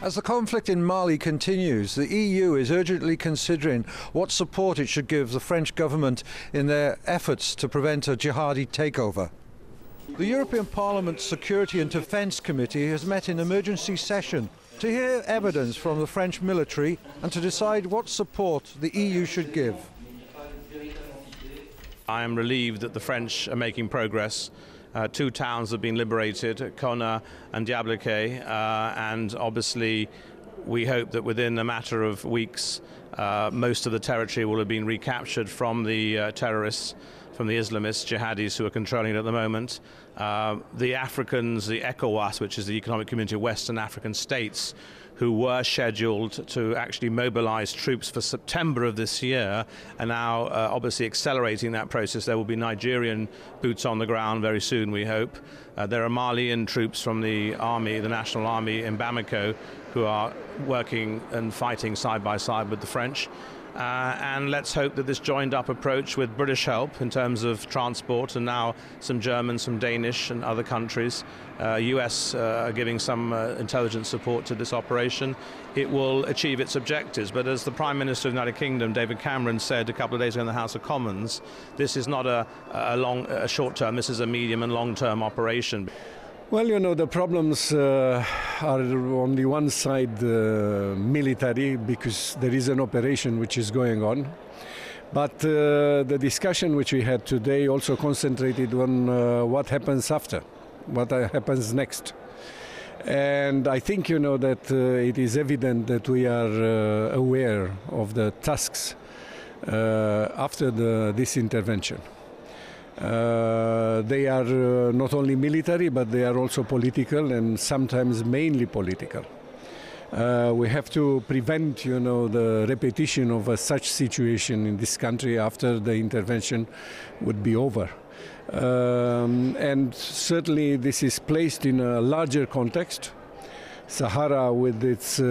As the conflict in Mali continues, the EU is urgently considering what support it should give the French government in their efforts to prevent a jihadi takeover. The European Parliament's Security and Defence Committee has met in emergency session to hear evidence from the French military and to decide what support the EU should give. I am relieved that the French are making progress. Two towns have been liberated, Konna and Diableke, and obviously we hope that within a matter of weeks most of the territory will have been recaptured from the terrorists, from the Islamist jihadis who are controlling it at the moment. The Africans, the ECOWAS, which is the Economic Community of Western African States, who were scheduled to actually mobilize troops for September of this year, are now obviously accelerating that process. There will be Nigerian boots on the ground very soon, we hope. There are Malian troops from the army, the National Army in Bamako, who are working and fighting side by side with the French. And let's hope that this joined-up approach with British help in terms of transport, and now some German, some Danish and other countries, US are giving some intelligence support to this operation, it will achieve its objectives. But as the Prime Minister of the United Kingdom, David Cameron, said a couple of days ago in the House of Commons, this is not a short-term, this is a medium and long-term operation. Well, you know, the problems are on the one side military, because there is an operation which is going on. But the discussion which we had today also concentrated on what happens after, what happens next. And I think, you know, that it is evident that we are aware of the tasks after this intervention. They are not only military, but they are also political, and sometimes mainly political. We have to prevent, you know, the repetition of such situation in this country after the intervention would be over. And certainly this is placed in a larger context. Sahara, with its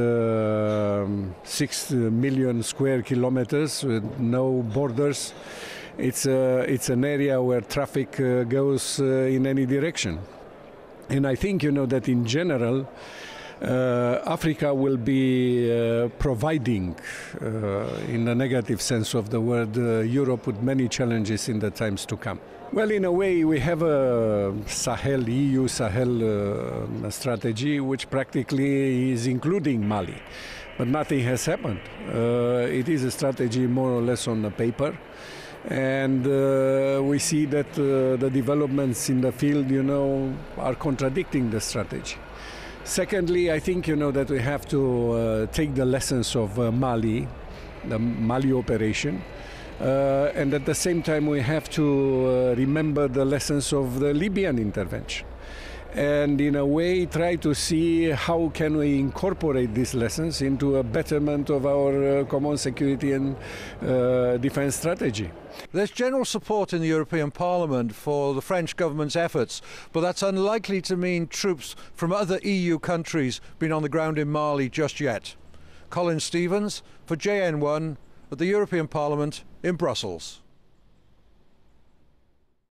6 million square kilometers with no borders, it's an area where traffic goes in any direction. And I think, you know, that in general, Africa will be providing, in the negative sense of the word, Europe with many challenges in the times to come. Well, in a way, we have a Sahel, EU Sahel strategy, which practically is including Mali. But nothing has happened. It is a strategy more or less on the paper. And we see that the developments in the field, you know, are contradicting the strategy. Secondly, I think, you know, that we have to take the lessons of Mali, the Mali operation, and at the same time we have to remember the lessons of the Libyan intervention. And in a way try to see how can we incorporate these lessons into a betterment of our common security and defense strategy. There's general support in the European Parliament for the French government's efforts, but that's unlikely to mean troops from other EU countries being on the ground in Mali just yet. Colin Stevens for JN1 at the European Parliament in Brussels.